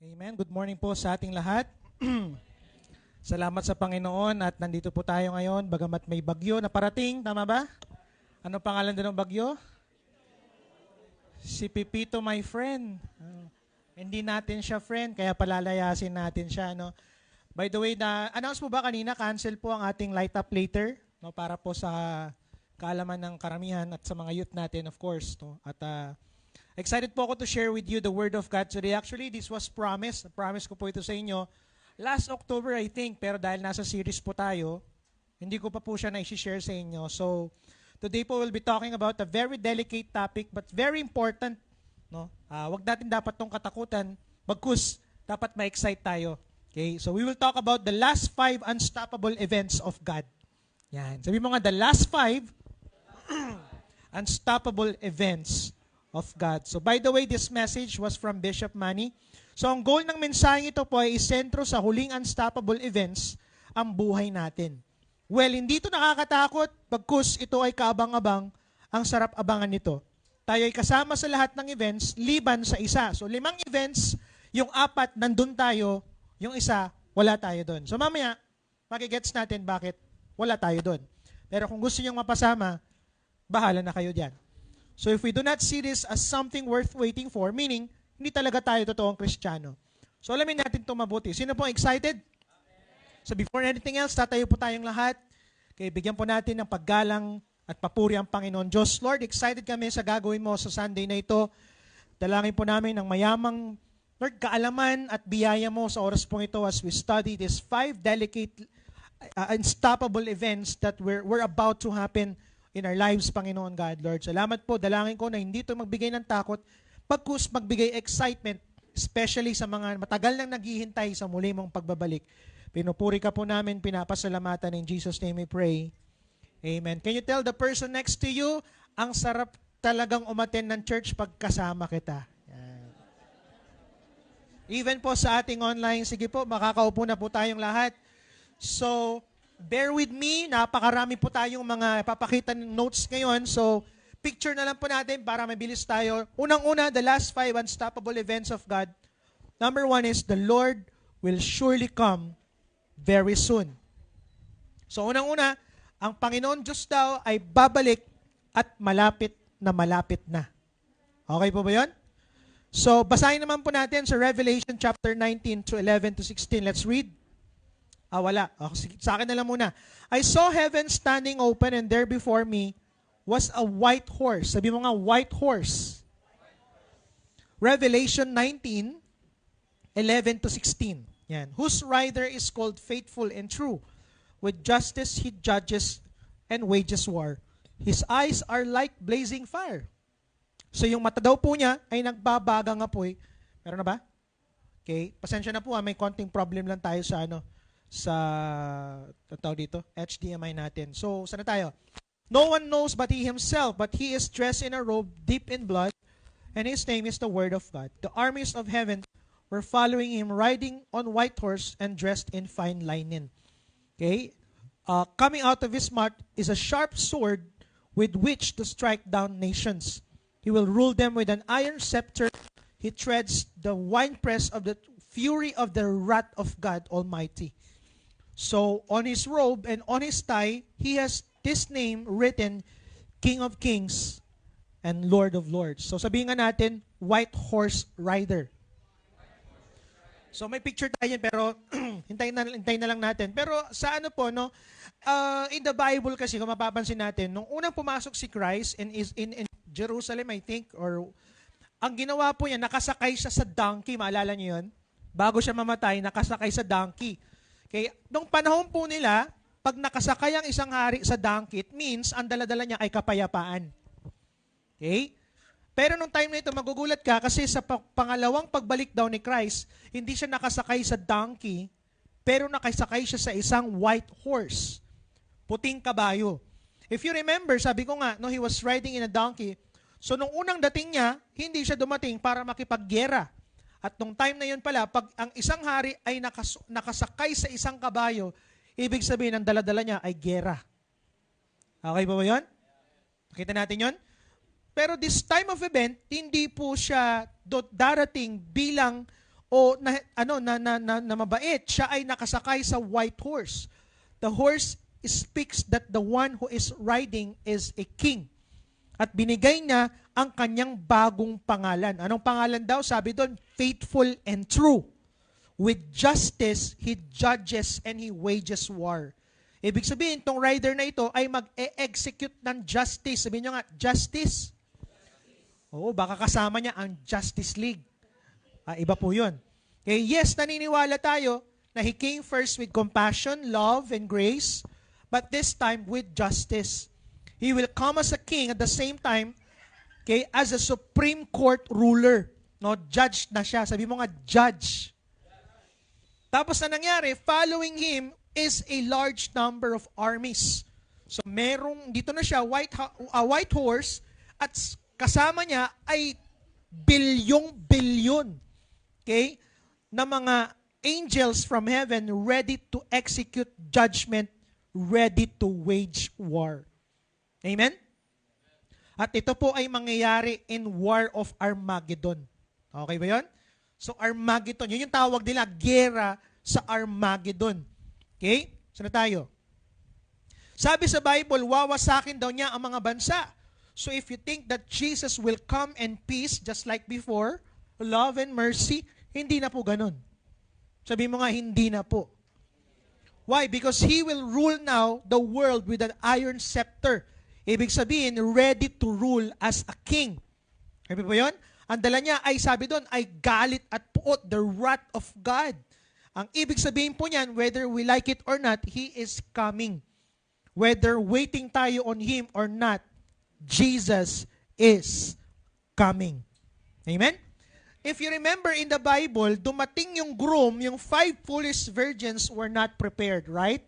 Amen. Good morning po sa ating lahat. Salamat sa Panginoon at nandito po tayo ngayon bagamat may bagyo na parating, tama ba? Ano pangalan din ng bagyo? Si Pipito, my friend. Hindi natin siya friend, kaya palalayasin natin siya. No? By the way, na-announce po ba kanina, cancel po ang ating light up later, no? Para po sa kaalaman ng karamihan at sa mga youth natin, of course. No? At excited po ako to share with you the Word of God today. Actually, this was promised. Promise ko po ito sa inyo. Last October, I think, pero dahil nasa series po tayo, hindi ko pa po siya na-share sa inyo. So, today po we'll be talking about a very delicate topic but very important. No? Wag natin dapat tong katakutan, bagkus dapat ma-excite tayo. Okay? So, we will talk about the last 5 unstoppable events of God. Yan. Sabi mo nga, the last 5 unstoppable events of God. So, by the way, this message was from Bishop Manny. So, ang goal ng mensaheng ito po ay isentro sa huling unstoppable events ang buhay natin. Well, hindi ito nakakatakot, bagkus ito ay kaabang-abang, ang sarap abangan nito. Tayo ay kasama sa lahat ng events, liban sa isa. So, 5 events, yung 4, nandun tayo, yung isa, wala tayo doon. So, mamaya, makigets natin bakit wala tayo doon. Pero kung gusto niyong mapasama, bahala na kayo dyan. So, if we do not see this as something worth waiting for, meaning, hindi talaga tayo totoong Kristiyano. So, alamin natin ito mabuti. Sino po excited? So, before anything else, tatayo po tayong lahat. Okay, bigyan po natin ng paggalang at papuri ang Panginoon Diyos. Lord, excited kami sa gagawin mo sa Sunday na ito. Dalangin po namin ng mayamang, Lord, kaalaman at biyaya mo sa oras pong ito as we study these 5 delicate, unstoppable events that we're about to happen in our lives, Panginoon God, Lord. Salamat po, dalangin ko na hindi ito magbigay ng takot, pagkus magbigay excitement, especially sa mga matagal nang naghihintay sa muli mong pagbabalik. Pinupuri ka po namin, pinapasalamatan. In Jesus' name we pray. Amen. Can you tell the person next to you, ang sarap talagang umattend ng church pagkasama kita. Yan. Even po sa ating online, sige po, makakaupo na po tayong lahat. So, bear with me, napakarami po tayong mga papakita ng notes ngayon. So, picture na lang po natin para mabilis tayo. Unang-una, the last 5 unstoppable events of God. Number 1 is, the Lord will surely come very soon. So, unang-una, ang Panginoon Diyos daw ay babalik at malapit na. Okay po ba yun? So, basahin naman po natin sa Revelation chapter 19 to 11 to 16. Let's read. Wala. Sa akin na lang muna. I saw heaven standing open and there before me was a white horse. Sabi mo nga, white horse. Revelation 19, 11 to 16. Yan. Whose rider is called Faithful and True. With justice he judges and wages war. His eyes are like blazing fire. So yung mata daw po niya ay nagbabagang apoy. Meron na ba? Okay. Pasensya na po may konting problem lang tayo sa tawag dito, HDMI natin. So, sana tayo? No one knows but he himself, but he is dressed in a robe deep in blood, and his name is the Word of God. The armies of heaven were following him, riding on white horse and dressed in fine linen. Okay? Coming out of his mouth is a sharp sword with which to strike down nations. He will rule them with an iron scepter. He treads the winepress of the fury of the wrath of God Almighty. So, on his robe and on his thigh, he has this name written, King of Kings and Lord of Lords. So, sabihin nga natin, white horse rider. So, may picture tayo pero hintayin na lang natin. Pero sa in the Bible kasi, kung mapapansin natin, nung unang pumasok si Christ in Jerusalem, I think, or ang ginawa po niya, nakasakay siya sa donkey. Maalala niyo yun? Bago siya mamatay, nakasakay sa donkey. Okay, nung panahon po nila, pag nakasakay ang isang hari sa donkey, it means ang dala-dala niya ay kapayapaan. Okay? Pero nung time na ito, magugulat ka kasi sa pangalawang pagbalik daw ni Christ, hindi siya nakasakay sa donkey, pero nakasakay siya sa isang white horse. Puting kabayo. If you remember, sabi ko nga, no, he was riding in a donkey. So nung unang dating niya, hindi siya dumating para makipaggera. At nung time na yun pala, pag ang isang hari ay nakasakay sa isang kabayo, ibig sabihin ang dala-dala niya ay gera. Okay ba yun? Nakita natin yun? Pero this time of event, hindi po siya darating bilang o na mabait, siya ay nakasakay sa white horse. The horse speaks that the one who is riding is a king. At binigay niya ang kanyang bagong pangalan. Anong pangalan daw? Sabi doon, faithful and true. With justice, he judges and he wages war. Ibig sabihin, tong rider na ito ay mag-execute ng justice. Sabihin nyo nga, justice. Oo, baka kasama niya ang Justice League. Iba po yun. Okay, yes, naniniwala tayo na He came first with compassion, love, and grace, but this time with justice. He will come as a king at the same time, okay, as a Supreme Court ruler. No, judge na siya. Sabi mo nga, judge. Tapos na nangyari, following Him is a large number of armies. So merong, dito na siya, white horse, at kasama niya ay bilyong-bilyon, okay, na mga angels from heaven ready to execute judgment, ready to wage war. Amen? At ito po ay mangyayari in War of Armageddon. Okay ba yun? So Armageddon, yun yung tawag nila, gera sa Armageddon. Okay? Saan na tayo? Sabi sa Bible, wawasakin daw niya ang mga bansa. So if you think that Jesus will come in peace just like before, love and mercy, hindi na po ganun. Sabi mo nga, hindi na po. Why? Because He will rule now the world with an iron scepter. Ibig sabihin, ready to rule as a king. Sabi po yun? Ang dala niya ay, sabi doon, ay galit at puot, the wrath of God. Ang ibig sabihin po niyan, whether we like it or not, He is coming. Whether waiting tayo on Him or not, Jesus is coming. Amen? If you remember in the Bible, dumating yung groom, yung 5 foolish virgins were not prepared, right?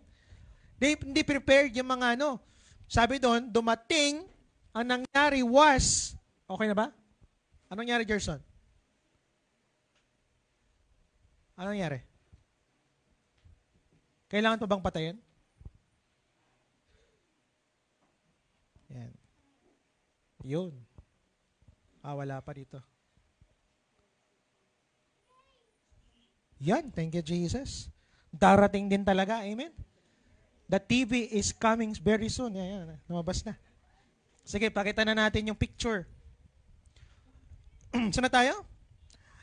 Hindi prepared yung mga sabi doon, dumating, ang nangyari was, okay na ba? Anong nangyari, Gerson? Anong nangyari? Kailangan pa bang patayin? Yan. Yun. Wala pa dito. Yan, thank you, Jesus. Darating din talaga, amen? The TV is coming very soon. Yan, lumabas na. Sige, pakita na natin yung picture. Saan na tayo?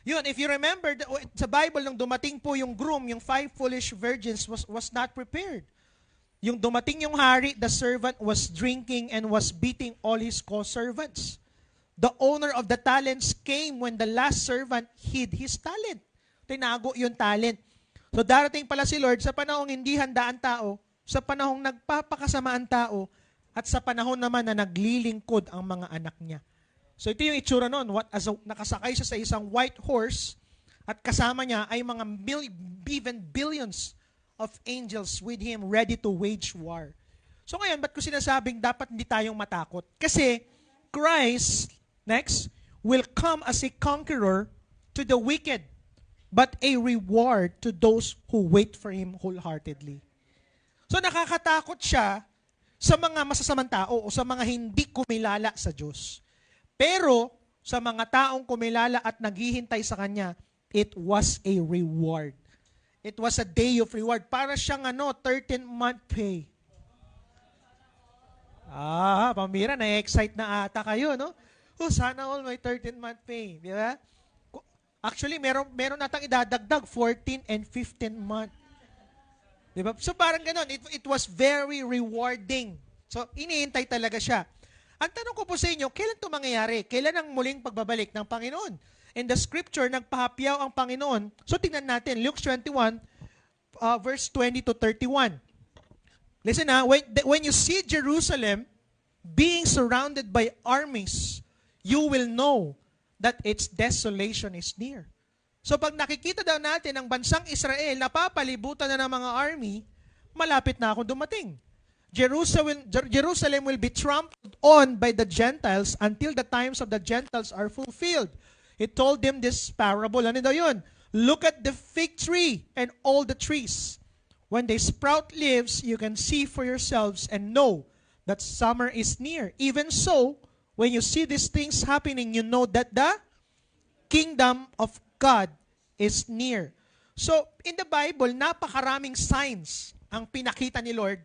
Yun, if you remember, sa Bible, nung dumating po yung groom, yung 5 foolish virgins was not prepared. Yung dumating yung hari, the servant was drinking and was beating all his co-servants. The owner of the talents came when the last servant hid his talent. Tinago yung talent. So darating pala si Lord sa panahong hindi handa ang tao, sa panahong nagpapakasama ang tao, at sa panahon naman na naglilingkod ang mga anak niya. So ito yung itsura nun. Nakasakay siya sa isang white horse at kasama niya ay mga even billions of angels with Him ready to wage war. So ngayon, ba't ko sinasabing dapat hindi tayong matakot? Kasi Christ, next, will come as a conqueror to the wicked, but a reward to those who wait for Him wholeheartedly. So nakakatakot siya sa mga masasamang tao o sa mga hindi kumilala sa Diyos. Pero sa mga taong kumilala at naghihintay sa Kanya, it was a reward. It was a day of reward. Para siyang 13-month pay. Pambira, na-excite na ata kayo, no? Sana all may 13-month pay. Di ba? Actually, meron natang idadagdag 14 and 15 month. Di ba? So parang ganon, it was very rewarding. So iniintay talaga siya. Ang tanong ko po sa inyo, kailan ito mangyayari? Kailan ang muling pagbabalik ng Panginoon? In the scripture, nagpahapyaw ang Panginoon. So tingnan natin, Luke 21, verse 20 to 31. Listen when you see Jerusalem being surrounded by armies, you will know that its desolation is near. So pag nakikita daw natin ang bansang Israel, napapalibutan na ng mga army, malapit na ako dumating. Jerusalem will be trampled on by the Gentiles until the times of the Gentiles are fulfilled. He told them this parable. Ano daw yun? Look at the fig tree and all the trees. When they sprout leaves, you can see for yourselves and know that summer is near. Even so, when you see these things happening, you know that the kingdom of God is near. So, in the Bible, napakaraming signs ang pinakita ni Lord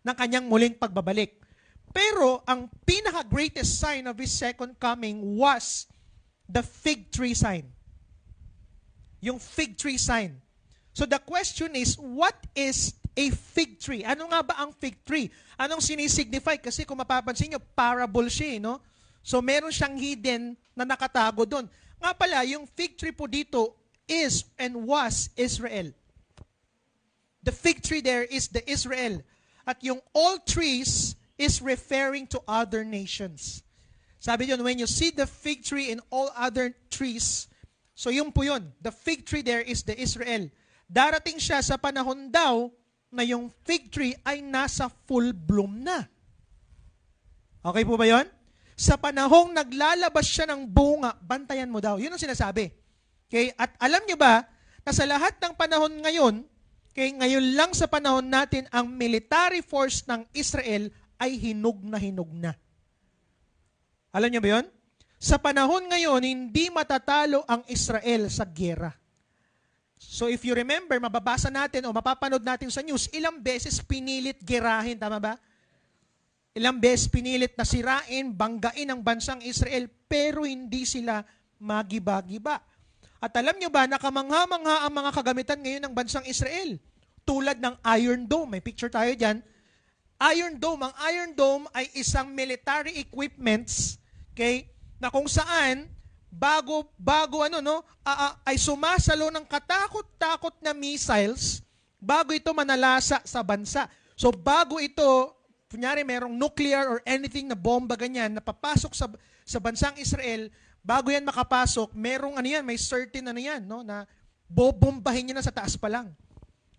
ng kanyang muling pagbabalik. Pero, ang pinaka-greatest sign of His second coming was the fig tree sign. Yung fig tree sign. So, the question is, what is a fig tree? Ano nga ba ang fig tree? Anong sinisignify? Kasi kung mapapansin nyo, parable siya, no? So, meron siyang hidden na nakatago doon. Nga pala, yung fig tree po dito is and was Israel. The fig tree there is the Israel. At yung all trees is referring to other nations. Sabi yun, when you see the fig tree and all other trees, so yun po yun. The fig tree there is the Israel. Darating siya sa panahon daw na yung fig tree ay nasa full bloom na. Okay po ba yun? Sa panahong naglalabas siya ng bunga, bantayan mo daw. Yun ang sinasabi. Okay? At alam niyo ba, na sa lahat ng panahon ngayon, okay, ngayon lang sa panahon natin, ang military force ng Israel ay hinog na. Alam niyo ba yun? Sa panahon ngayon, hindi matatalo ang Israel sa giyera. So if you remember, mababasa natin o mapapanood natin sa news, ilang beses pinilit gerahin, tama ba? Ilang beses pinilit na sirain, banggain ang bansang Israel, pero hindi sila magiba-giba. At alam nyo ba, nakamangha-mangha ang mga kagamitan ngayon ng bansang Israel. Tulad ng Iron Dome. May picture tayo dyan. Iron Dome. Ang Iron Dome ay isang military equipments, okay, na kung saan, ay sumasalo ng katakot-takot na missiles bago ito manalasa sa bansa. So bago ito, kunyari merong nuclear or anything na bomba ganyan na papasok sa bansang Israel, bago yan makapasok, merong may certain na bobombahin niya na sa taas pa lang.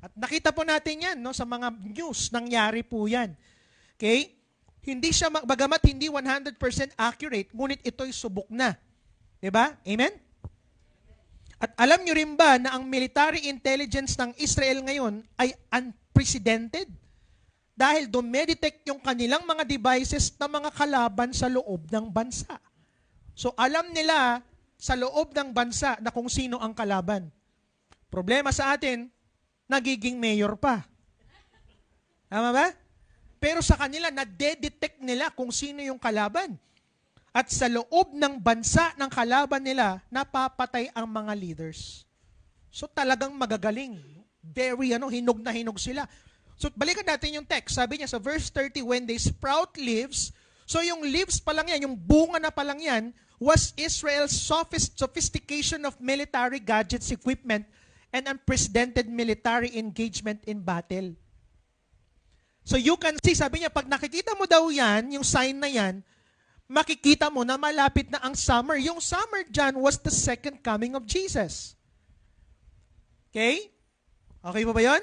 At nakita po natin yan sa mga news, nangyari po yan. Okay? Hindi siya, bagamat hindi 100% accurate, ngunit ito'y subok na. Diba? Amen? At alam nyo rin ba na ang military intelligence ng Israel ngayon ay unprecedented? Dahil dumedetect yung kanilang mga devices na mga kalaban sa loob ng bansa. So alam nila sa loob ng bansa na kung sino ang kalaban. Problema sa atin, nagiging mayor pa. Tama ba? Pero sa kanila, nadedetect nila kung sino yung kalaban. At sa loob ng bansa ng kalaban nila, napapatay ang mga leaders. So talagang magagaling. Very hinog na hinog sila. So balikan natin yung text. Sabi niya sa verse 30, when they sprout leaves, so yung leaves pa lang yan, yung bunga na pa lang yan, was Israel's sophistication of military gadgets, equipment, and unprecedented military engagement in battle. So you can see, sabi niya, pag nakikita mo daw yan, yung sign na yan, makikita mo na malapit na ang summer. Yung summer dyan was the second coming of Jesus. Okay? Okay pa ba yun?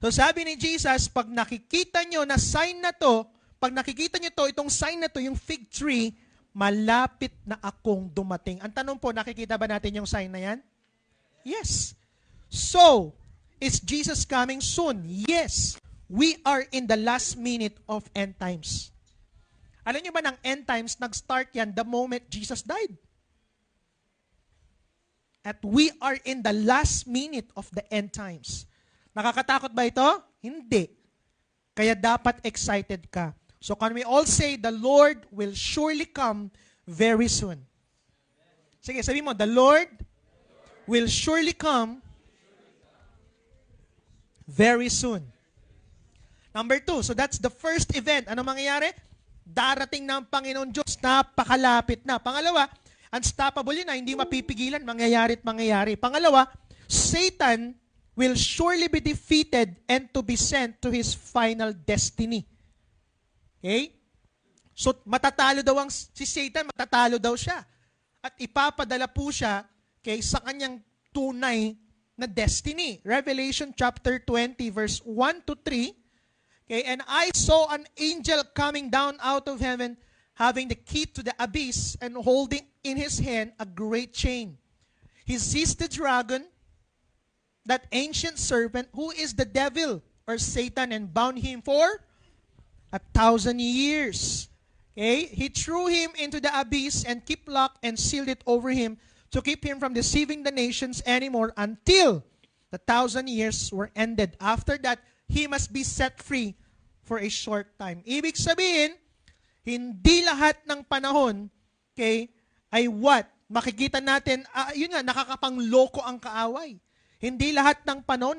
So sabi ni Jesus, pag nakikita nyo na sign na to, pag nakikita nyo to, itong sign na to, yung fig tree, malapit na akong dumating. Ang tanong po, nakikita ba natin yung sign na yan? Yes. So, is Jesus coming soon? Yes. We are in the last minute of end times. Alam nyo ba ng end times, nag-start yan the moment Jesus died. At we are in the last minute of the end times. Nakakatakot ba ito? Hindi. Kaya dapat excited ka. So can we all say, the Lord will surely come very soon. Sige, sabi mo, the Lord will surely come very soon. Number 2, so that's the first event. Ano mangyayari? Darating na ang Panginoon Diyos, napakalapit na. Pangalawa, unstoppable yun na, hindi mapipigilan, mangyayari at mangyayari. Pangalawa, Satan will surely be defeated and to be sent to his final destiny. Okay? So, matatalo daw si Satan, matatalo daw siya. At ipapadala po siya sa kanyang tunay na destiny. Revelation chapter 20, verse 1 to 3. Okay, and I saw an angel coming down out of heaven, having the key to the abyss, and holding in his hand a great chain. He seized the dragon, that ancient serpent, who is the devil, or Satan, and bound him for 1,000 years. Okay? He threw him into the abyss and kept locked and sealed it over him to keep him from deceiving the nations anymore until the 1,000 years were ended. After that, he must be set free for a short time. Ibig sabihin, hindi lahat ng panahon, okay, ay what? Makikita natin, yun nga, nakakapangloko ang kaaway. Hindi lahat ng panahon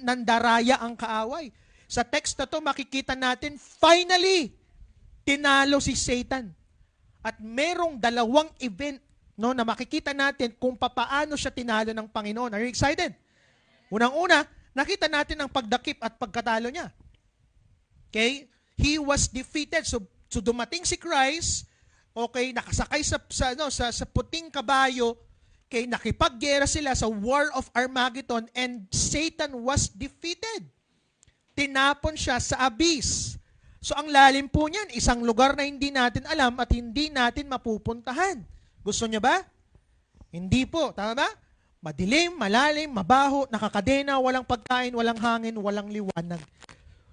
nandaraya ang kaaway. Sa text na to, makikita natin, finally, tinalo si Satan. At merong dalawang event na makikita natin kung papaano siya tinalo ng Panginoon. Are you excited? Unang-una, nakita natin ang pagdakip at pagkatalo niya. Okay? He was defeated. So dumating si Christ, okay, nakasakay sa puting kabayo, okay, nakipaggera sila sa War of Armageddon, and Satan was defeated. Tinapon siya sa abyss. So ang lalim po niyan, isang lugar na hindi natin alam at hindi natin mapupuntahan. Gusto niyo ba? Hindi po. Tama ba? Madilim, malalim, mabaho, nakakadena, walang pagkain, walang hangin, walang liwanag.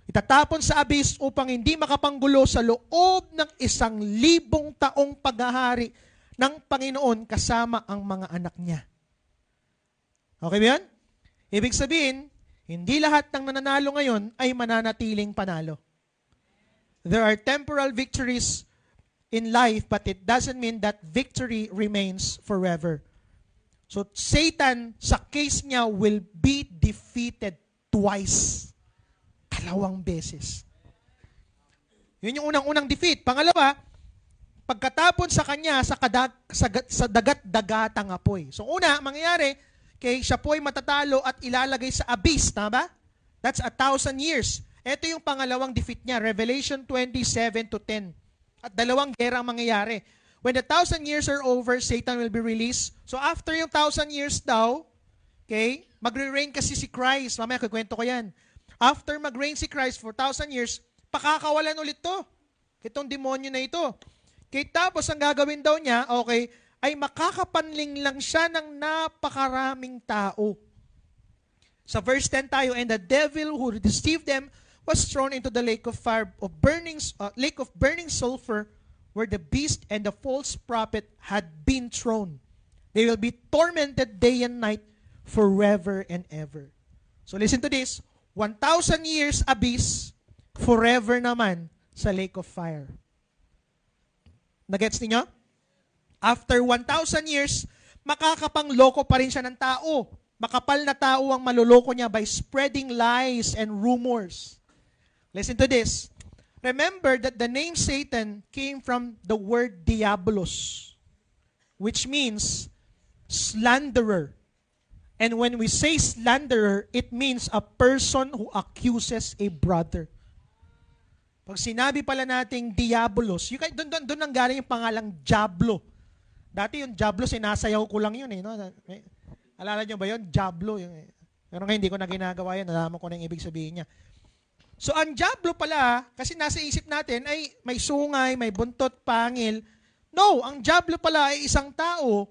Itatapon sa abyss upang hindi makapanggulo sa loob ng 1,000 taong paghahari ng Panginoon kasama ang mga anak niya. Okay ba yan? Ibig sabihin, hindi lahat ng nananalo ngayon ay mananatiling panalo. There are temporal victories in life, but it doesn't mean that victory remains forever. So Satan, sa case niya, will be defeated twice. 2 beses. Yun yung unang-unang defeat. Pangalawa, pagkatapon sa kanya sa dagat-dagatang apoy. So una, mangyayari, siya po ay matatalo at ilalagay sa abyss. Tama ba? That's 1,000 years. Ito yung pangalawang defeat niya, Revelation 27-10. At 2 gera ang mangyayari. When the 1,000 years are over, Satan will be released. So after yung 1,000 years daw, okay, magre-reign kasi si Christ. Mamaya, kukwento ko yan. After mag-reign si Christ for 1,000 years, pakakawalan ulit to. Itong demonyo na ito. Okay, tapos ang gagawin daw niya, okay, ay makakapanling lang siya ng napakaraming tao. Sa verse 10 tayo, and the devil who deceived them was thrown into the lake of fire of burning sulfur, where the beast and the false prophet had been thrown. They will be tormented day and night forever and ever. So listen to this, 1,000 years abyss, forever naman sa lake of fire. Nagets niyo? After 1,000 years, makakapangloko pa rin siya ng tao. Makapal na tao ang maluloko niya by spreading lies and rumors. Listen to this. Remember that the name Satan came from the word diabolos, which means slanderer. And when we say slanderer, it means a person who accuses a brother. Pag sinabi pala nating diabolos, doon nang galing yung pangalang Diablo. Dati yung Diablo, sinasayaw ko lang yun. No? Alala nyo ba yun? Diablo. Pero ngayon hindi ko na ginagawa yan. Nalaman ko na yung ibig sabihin niya. So ang Diablo pala, kasi nasa isip natin, ay may sungay, may buntot, pangil. No, ang Diablo pala ay isang tao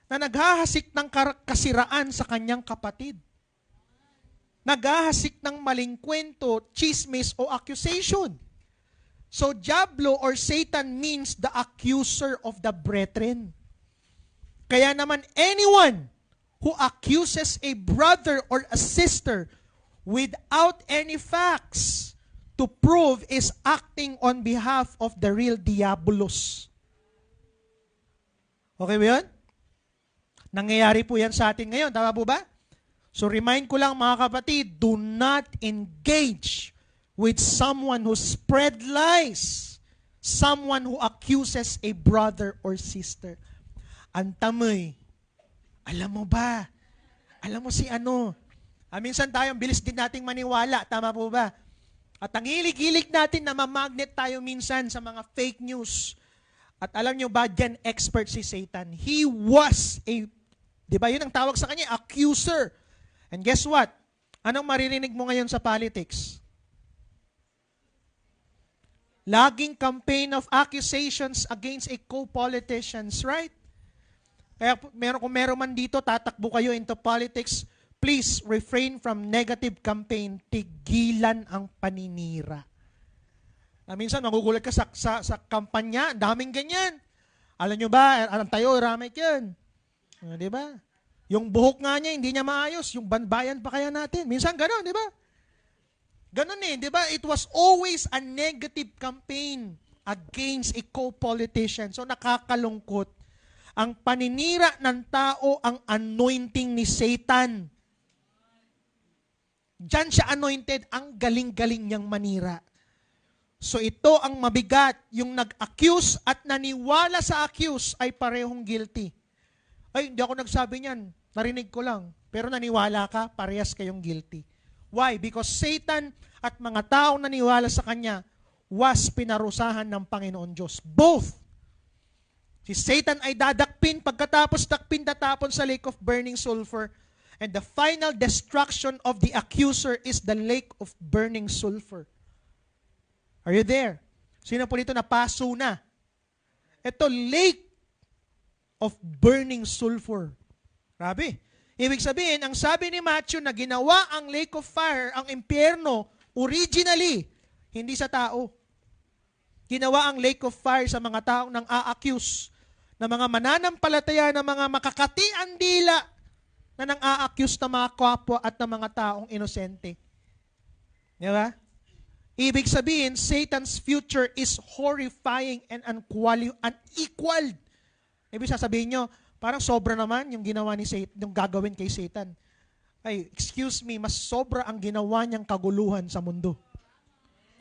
na naghahasik ng kasiraan sa kanyang kapatid. Naghahasik ng maling kwento, chismis o accusation. So Diablo or Satan means the accuser of the brethren. Kaya naman anyone who accuses a brother or a sister without any facts to prove is acting on behalf of the real diabolos. Okay ba yun? Nangyayari po yan sa atin ngayon. Tama po ba? So remind ko lang mga kapatid, do not engage with someone who spread lies, someone who accuses a brother or sister. Antamoy, alam mo ba? Alam mo si ano? Minsan tayo, bilis din nating maniwala. Tama po ba? At ang hilig-hilig natin na mamagnet tayo minsan sa mga fake news. At alam nyo ba, dyan expert si Satan. He was a, di ba yun ang tawag sa kanya, accuser. And guess what? Anong maririnig mo ngayon sa politics? Laging campaign of accusations against a co-politicians, right? Kaya kung meron man dito, tatakbo kayo into politics, please refrain from negative campaign. Tigilan ang paninira. Minsan, magugulat ka sa kampanya, daming ganyan. Alam nyo ba, ang tayo, ramay yan. Di ba? Yung buhok nga niya, hindi niya maayos. Yung banbayan pa kaya natin. Minsan gano'n, di ba? Gano'n di ba? It was always a negative campaign against a co-politician. So nakakalungkot. Ang paninira ng tao, ang anointing ni Satan. Diyan siya anointed, ang galing-galing niyang manira. So ito ang mabigat, yung nag-accuse at naniwala sa accuse ay parehong guilty. Ay, hindi ako nagsabi niyan, narinig ko lang. Pero naniwala ka, parehas kayong guilty. Why? Because Satan at mga taong naniwala sa kanya was pinarusahan ng Panginoon Diyos. Both. Si Satan ay dadakpin, pagkatapos dakpin tatapon sa lake of burning sulfur. And the final destruction of the accuser is the lake of burning sulfur. Are you there? Sino po dito napaso na? Ito, lake of burning sulfur. Grabe. Ibig sabihin, ang sabi ni Matthew na ginawa ang lake of fire, ang impyerno, originally, hindi sa tao. Ginawa ang lake of fire sa mga taong nang a-accuse, na mga mananampalataya, na mga makakatian dila, na nang a-accuse na mga kapwa at na mga taong inosente. Di ba? Ibig sabihin, Satan's future is horrifying and unequaled. Ibig sasabihin nyo, parang sobra naman yung ginawa ni Satan, yung gagawin kay Satan. Ay, excuse me, mas sobra ang ginawa niyang kaguluhan sa mundo.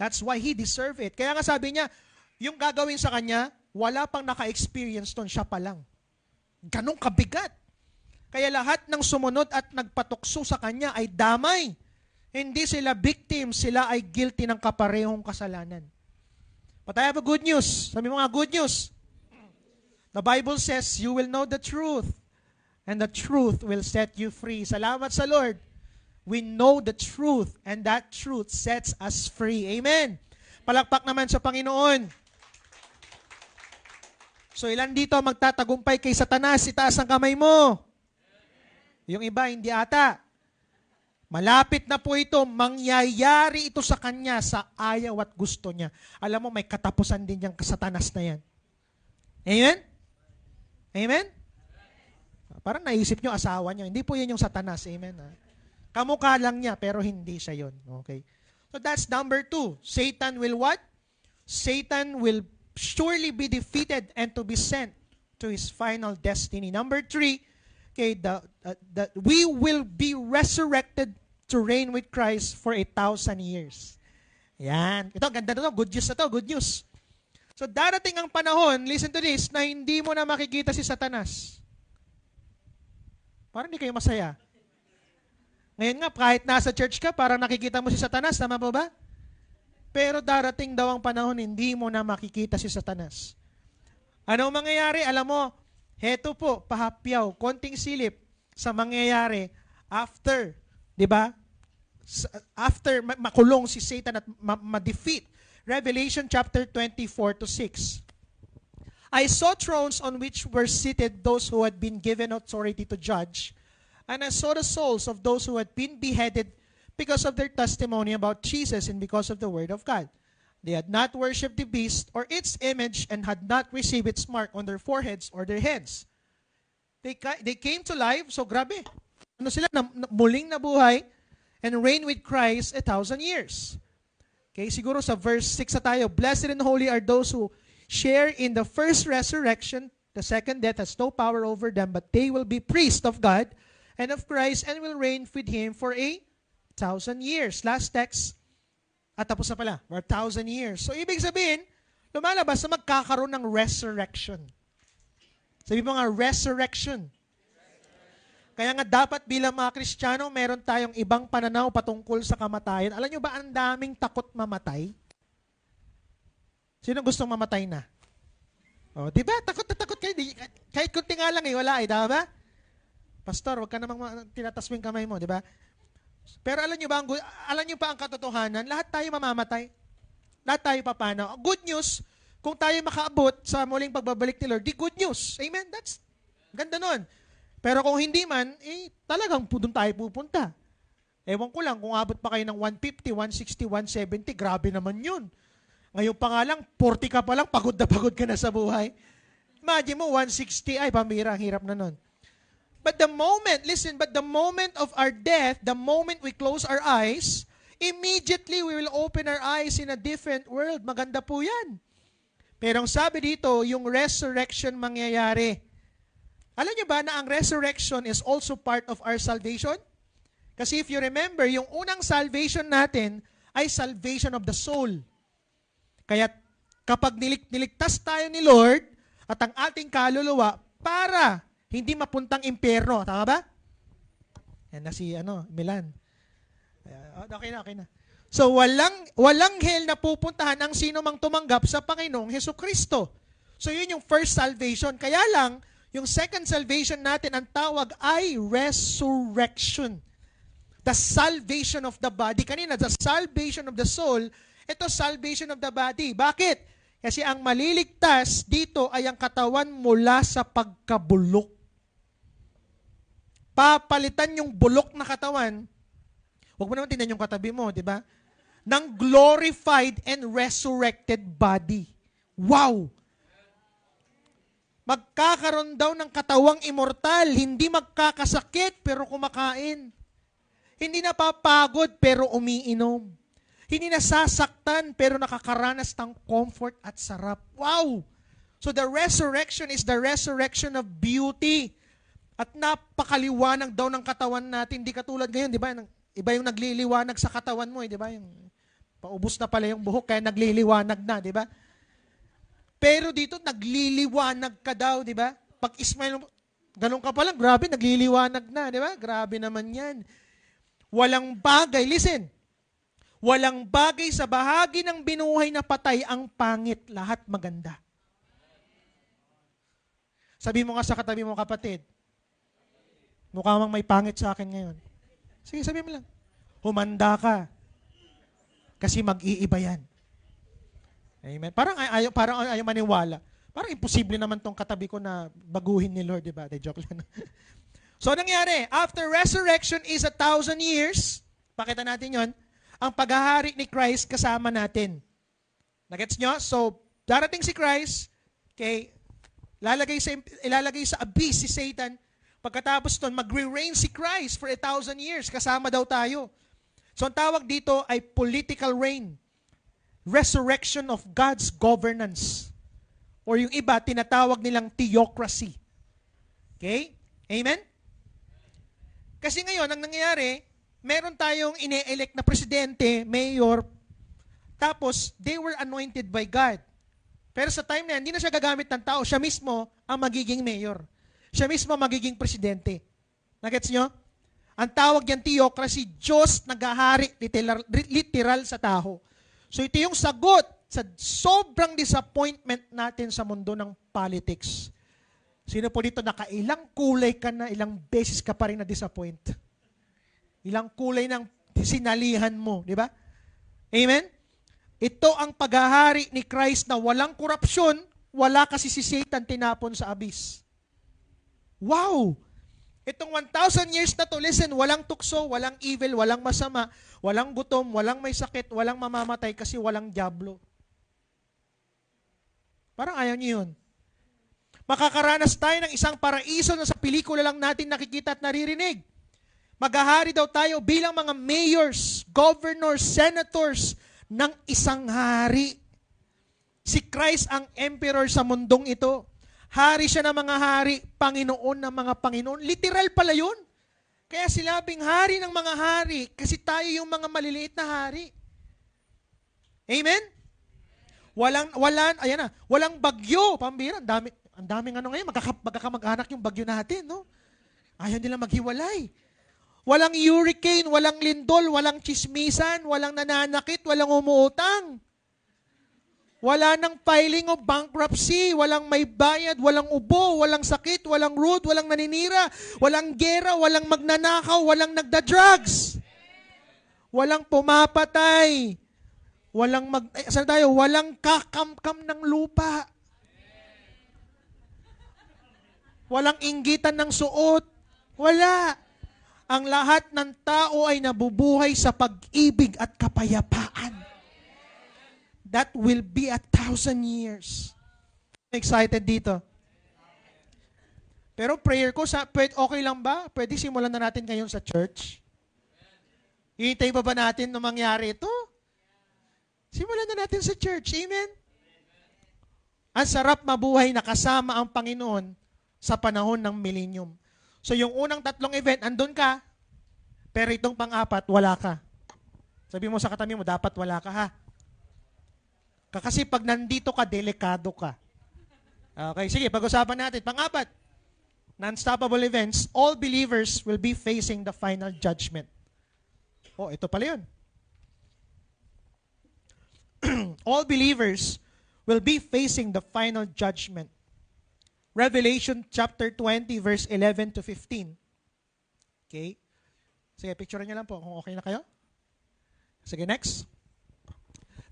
That's why he deserved it. Kaya nga sabi niya, yung gagawin sa kanya, wala pang naka-experience ton, siya pa lang. Ganong kabigat. Kaya lahat ng sumunod at nagpatukso sa kanya ay damay. Hindi sila victim, sila ay guilty ng kaparehong kasalanan. But I have a good news. Sabi mo nga, good news. The Bible says, you will know the truth, and the truth will set you free. Salamat sa Lord. We know the truth, and that truth sets us free. Amen. Palakpak naman sa Panginoon. So ilan dito magtatagumpay kay Satanas? Itaas ang kamay mo. Yung iba, hindi ata. Malapit na po ito, mangyayari ito sa kanya sa ayaw at gusto niya. Alam mo, may katapusan din yung Satanas na yan. Amen? Amen? Parang naisip nyo, asawa niyo. Hindi po yun yung Satanas. Amen? Kamukha lang niya, pero hindi siya yun. Okay? So that's number 2. Satan will what? Satan will surely be defeated and to be sent to his final destiny. Number 3, okay, we will be resurrected to reign with Christ for 1,000 years. Yan. Ito, ganda na ito. Good news na ito. Good news. So, darating ang panahon, listen to this, na hindi mo na makikita si Satanas. Parang hindi kayo masaya. Ngayon nga, kahit nasa church ka, parang nakikita mo si Satanas. Tama po ba? Pero darating daw ang panahon, hindi mo na makikita si Satanas. Ano mangyayari? Alam mo, heto po, pahapyaw, konting silip sa mangyayari after, di ba? After makulong si Satan at ma-defeat. Revelation chapter 24-6. I saw thrones on which were seated those who had been given authority to judge, and I saw the souls of those who had been beheaded because of their testimony about Jesus and because of the word of God. They had not worshipped the beast or its image and had not received its mark on their foreheads or their heads. They came to life, so grabe. Ano sila? Muling nabuhay and reign with Christ 1,000 years. Okay, siguro sa verse 6 na tayo, blessed and holy are those who share in the first resurrection. The second death has no power over them, but they will be priests of God and of Christ and will reign with Him for 1,000 years. Last text, tapos na pala, for 1,000 years. So, ibig sabihin, lumalabas na magkakaroon ng resurrection. Sabi mo nga, resurrection. Kaya nga dapat bilang mga Kristiyano, meron tayong ibang pananaw patungkol sa kamatayan. Alam nyo ba, ang daming takot mamatay? Sino gustong mamatay na? O, di ba? Takot na takot kayo. Kahit kunti nga lang wala tama ba? Pastor, wag ka namang tinataswing kamay mo, di ba? Pero alam nyo ba ang katotohanan? Lahat tayo mamamatay. Lahat tayo papanaw. Good news, kung tayo makaabot sa muling pagbabalik ni Lord, di good news. Amen? That's ganda nun. Pero kung hindi man, talagang doon tayo pupunta. Ewan ko lang, kung abot pa kayo ng 150, 160, 170, grabe naman yun. Ngayon pa nga lang, 40 ka pa lang, pagod ka na sa buhay. Imagine mo, 160, ay, pambira, ang hirap na nun. But the moment, listen, but the moment of our death, the moment we close our eyes, immediately we will open our eyes in a different world. Maganda po yan. Pero ang sabi dito, yung resurrection mangyayari. Alam niyo ba na ang resurrection is also part of our salvation? Kasi if you remember, yung unang salvation natin ay salvation of the soul. Kaya kapag niligtas tayo ni Lord at ang ating kaluluwa para hindi mapuntang impyerno. Tama ba? Yan na si Milan. Okay na. So walang hell na pupuntahan ang sino mang tumanggap sa Panginoong Hesukristo. So yun yung first salvation. Kaya lang, yung second salvation natin, ang tawag ay resurrection. The salvation of the body. Kanina, the salvation of the soul. Ito, salvation of the body. Bakit? Kasi ang maliligtas dito ay ang katawan mula sa pagkabulok. Papalitan yung bulok na katawan, huwag mo naman tingnan yung katabi mo, di ba? Ng glorified and resurrected body. Wow! Magkakaroon daw ng katawang immortal, hindi magkakasakit pero kumakain. Hindi napapagod pero umiinom. Hindi nasasaktan pero nakakaranas ng comfort at sarap. Wow! So the resurrection is the resurrection of beauty. At napakaliwanag daw ng katawan natin. Hindi katulad ngayon, di ba? Iba yung nagliliwanag sa katawan mo, di ba? Yung paubos na pala yung buhok, kaya nagliliwanag na, di ba? Pero dito, nagliliwanag ka daw, di ba? Pag ismail mo, ganun ka pa lang, grabe, nagliliwanag na, di ba? Grabe naman yan. Walang bagay, listen, walang bagay sa bahagi ng binuhay na patay ang pangit, lahat maganda. Sabi mo nga sa katabi mo, kapatid, mukha mang may pangit sa akin ngayon. Sige, sabi mo lang. Humanda ka. Kasi mag-iiba yan. Amen. Parang ayaw maniwala. Parang imposible naman tong katabi ko na baguhin ni Lord, di ba? De joke lang. So, nangyari, after resurrection is 1,000 years, pakita natin yon, ang paghahari ni Christ kasama natin. Nagets nyo? So, darating si Christ, okay, ilalagay sa abyss si Satan. Pagkatapos nun, magre-reign si Christ for 1,000 years. Kasama daw tayo. So, ang tawag dito ay political reign. Resurrection of God's governance. Or yung iba, tinatawag nilang theocracy. Okay? Amen? Kasi ngayon, ang nangyayari, meron tayong ine-elect na presidente, mayor, tapos, they were anointed by God. Pero sa time na yan, hindi na siya gagamit ng tao. Siya mismo ang magiging mayor. Siya mismo magiging presidente. Nagets nyo? Ang tawag yan theocracy, Diyos naghahari literal sa tao. So ito yung sagot sa sobrang disappointment natin sa mundo ng politics. Sino po dito nakailang kulay ka na, ilang beses ka pa rin na-disappoint? Ilang kulay ng sinalihan mo, di ba? Amen? Ito ang paghahari ni Christ na walang korupsyon, wala kasi si Satan tinapon sa abyss. Wow! Itong 1,000 years na to, listen, walang tukso, walang evil, walang masama, walang gutom, walang may sakit, walang mamamatay kasi walang dyablo. Parang ayaw niyo yun. Makakaranas tayo ng isang paraiso na sa pelikula lang natin nakikita at naririnig. Maghahari daw tayo bilang mga mayors, governors, senators ng isang hari. Si Christ ang emperor sa mundong ito. Hari siya ng mga hari, Panginoon ng mga Panginoon. Literal pala yun. Kaya silabing hari ng mga hari kasi tayo yung mga maliliit na hari. Amen? Walang bagyo. Pambira, ang daming ngayon, magkakamag-anak yung bagyo natin, no? Ayaw nila maghiwalay. Walang hurricane, walang lindol, walang chismisan, walang nananakit, walang umuutang. Wala nang filing of bankruptcy, walang may bayad, walang ubo, walang sakit, walang road, walang naninira, walang gera, walang magnanakaw, walang nagda-drugs. Walang pumapatay. Walang kakamkam ng lupa. Walang inggitan ng suot. Wala. Ang lahat ng tao ay nabubuhay sa pag-ibig at kapayapaan. That will be 1,000 years. Excited dito. Pero prayer ko, okay lang ba? Pwede simulan na natin ngayon sa church? Hihintay ba natin na mangyari ito? Simulan na natin sa church. Amen? Ang sarap mabuhay na kasama ang Panginoon sa panahon ng millennium. So yung unang 3 event, andun ka. Pero itong pang-4, wala ka. Sabi mo sa katabi mo, dapat wala ka ha. Kasi pag nandito ka, delikado ka. Okay, sige, pag-usapan natin. Pang-4, non-stoppable events, all believers will be facing the final judgment. Oh, ito pala yun. All believers will be facing the final judgment. Revelation chapter 20, verse 11 to 15. Okay? Sige, picture niyo lang po kung okay na kayo. Sige, next.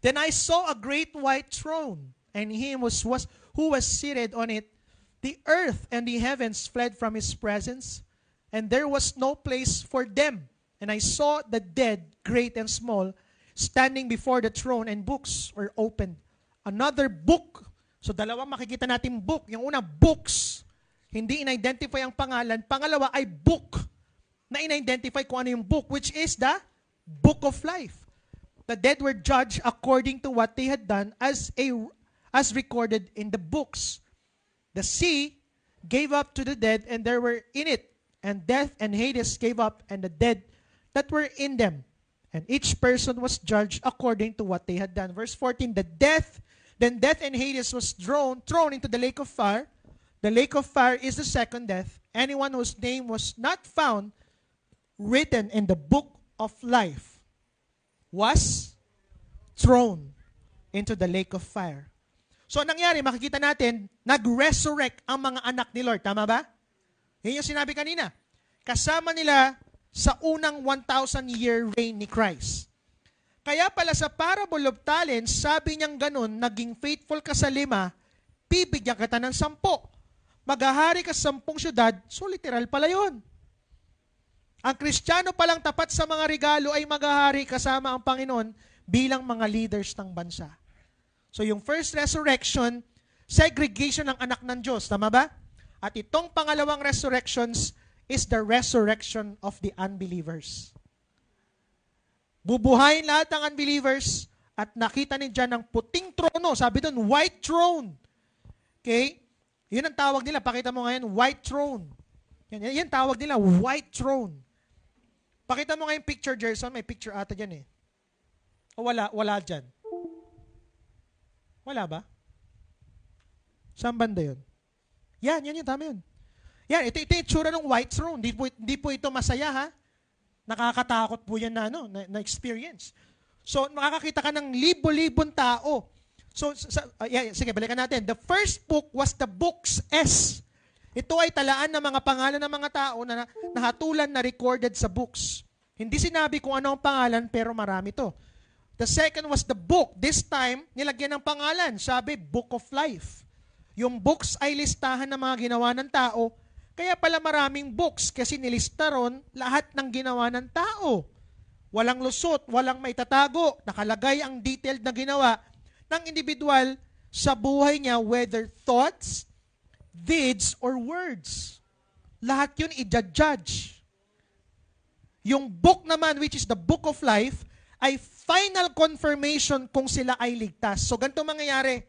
Then I saw a great white throne, and him who was seated on it. The earth and the heavens fled from his presence, and there was no place for them. And I saw the dead, great and small, standing before the throne, and books were opened. Another book. So dalawang makikita natin book. Yung una, books. Hindi in-identify ang pangalan. Pangalawa ay book na in-identify kung ano yung book, which is the book of life. The dead were judged according to what they had done as recorded in the books. The sea gave up to the dead, and there were in it. And death and Hades gave up, and the dead that were in them. And each person was judged according to what they had done. Verse 14, Then death and Hades was thrown into the lake of fire. The lake of fire is the second death. Anyone whose name was not found written in the book of life was thrown into the lake of fire. So, nangyari, makikita natin, nag-resurrect ang mga anak ni Lord. Tama ba? Yan yung sinabi kanina. Kasama nila sa unang 1,000-year reign ni Christ. Kaya pala sa parable of talents, sabi niyang ganun, naging faithful ka sa 5, bibigyan kita ng 10. Maghahari ka sa 10 syudad, so literal pala yun. Ang Kristiyano palang tapat sa mga regalo ay maghahari kasama ang Panginoon bilang mga leaders ng bansa. So yung first resurrection, segregation ng anak ng Diyos. Tama ba? At itong pangalawang resurrections is the resurrection of the unbelievers. Bubuhayin lahat ng unbelievers at nakita ni John ng puting trono. Sabi doon, white throne. Okay? Yun ang tawag nila. Pakita mo ngayon, white throne. Yan tawag nila, white throne. Pakita mo ngayon picture, Gerson. May picture ata dyan eh. O wala dyan. Wala ba? Saan banda yun? Yan, tama yun. Yan, ito yung tsura ng white throne. Di po ito masaya ha. Nakakatakot po yan na experience. So, makakakita ka ng libo-libong tao. So, sige, balikan natin. The first book was the books S. Ito ay talaan ng mga pangalan ng mga tao na nahatulan na recorded sa books. Hindi sinabi kung ano ang pangalan, pero marami to. The second was the book. This time, nilagyan ng pangalan. Sabi, Book of Life. Yung books ay listahan ng mga ginawa ng tao. Kaya pala maraming books kasi nilista ron lahat ng ginawa ng tao. Walang lusot, walang maitatago. Nakalagay ang detailed na ginawa ng individual sa buhay niya, whether thoughts, deeds, or words. Lahat yun i-judge. Yung book naman, which is the Book of Life, ay final confirmation kung sila ay ligtas. So, ganito mangyayari.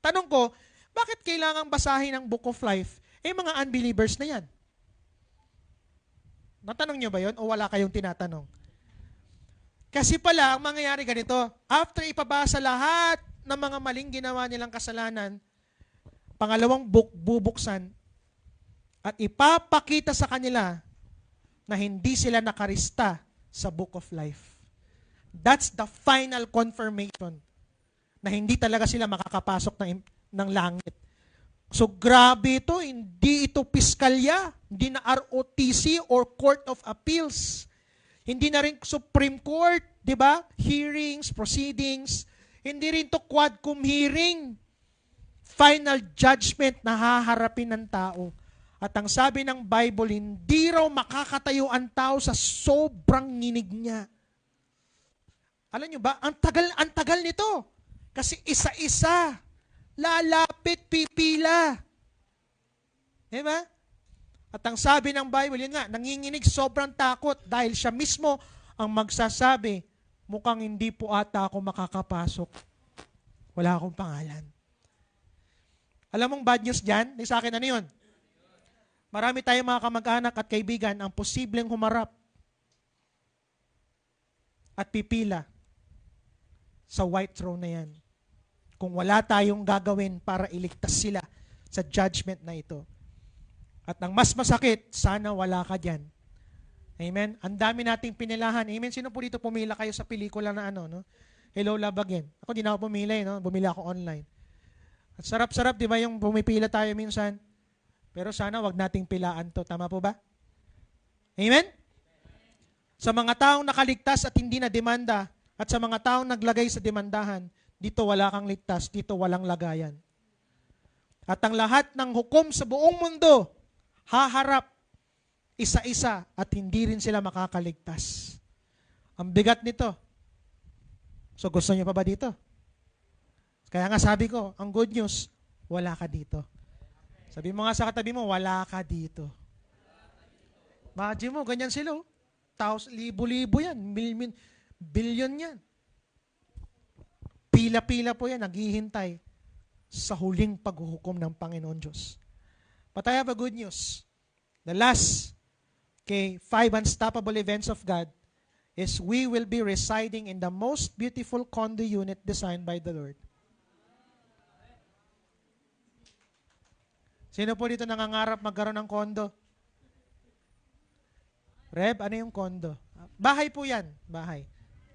Tanong ko, bakit kailangang basahin ang Book of Life? Mga unbelievers na yan. Natanong nyo ba yun o wala kayong tinatanong? Kasi pala, ang mangyayari ganito, after ipabasa lahat ng mga maling ginawa nilang kasalanan, pangalawang book bubuksan at ipapakita sa kanila na hindi sila nakarista sa Book of Life. That's the final confirmation na hindi talaga sila makakapasok ng langit. So grabe ito, hindi ito piskalya, hindi na ROTC or Court of Appeals. Hindi na rin Supreme Court, di ba? Hearings, proceedings. Hindi rin to quadcom hearing. Final judgment na haharapin ng tao. At ang sabi ng Bible, hindi raw makakatayo ang tao sa sobrang nginig niya. Alam nyo ba, ang tagal nito. Kasi isa-isa, lalapit, pipila. Diba? At ang sabi ng Bible, yun nga, nanginginig sobrang takot dahil siya mismo ang magsasabi, mukhang hindi po ata ako makakapasok. Wala akong pangalan. Alam mong bad news dyan? Sa akin ano yun? Marami tayong mga kamag-anak at kaibigan ang posibleng humarap at pipila sa white throne na yan. Kung wala tayong gagawin para iligtas sila sa judgment na ito. At ang mas masakit, sana wala ka dyan. Amen? Ang dami nating pinilahan. Amen? Sino po dito pumila kayo sa pelikula na ano, no? Hello, Love Again. Ako di na ako pumila, no? Bumili ako online. At sarap-sarap, di ba, yung pumipila tayo minsan? Pero sana wag nating pilaan to. Tama po ba? Amen? Sa mga taong nakaligtas at hindi na demanda, at sa mga taong naglagay sa demandahan, dito wala kang ligtas, dito walang lagayan. At ang lahat ng hukom sa buong mundo, haharap isa-isa at hindi rin sila makakaligtas. Ang bigat nito. So gusto niyo pa ba dito? Kaya nga sabi ko, ang good news, wala ka dito. Sabi mo nga sa katabi mo, wala ka dito. Imagine mo, ganyan sila. Libo-libo yan, billion yan. Pila-pila po yan, naghihintay sa huling paghuhukom ng Panginoon Diyos. But I have a good news. The last, 5 unstoppable events of God is we will be residing in the most beautiful condo unit designed by the Lord. Sino po dito nangangarap magkaroon ng condo? Reb, ano yung condo? Bahay po yan, bahay.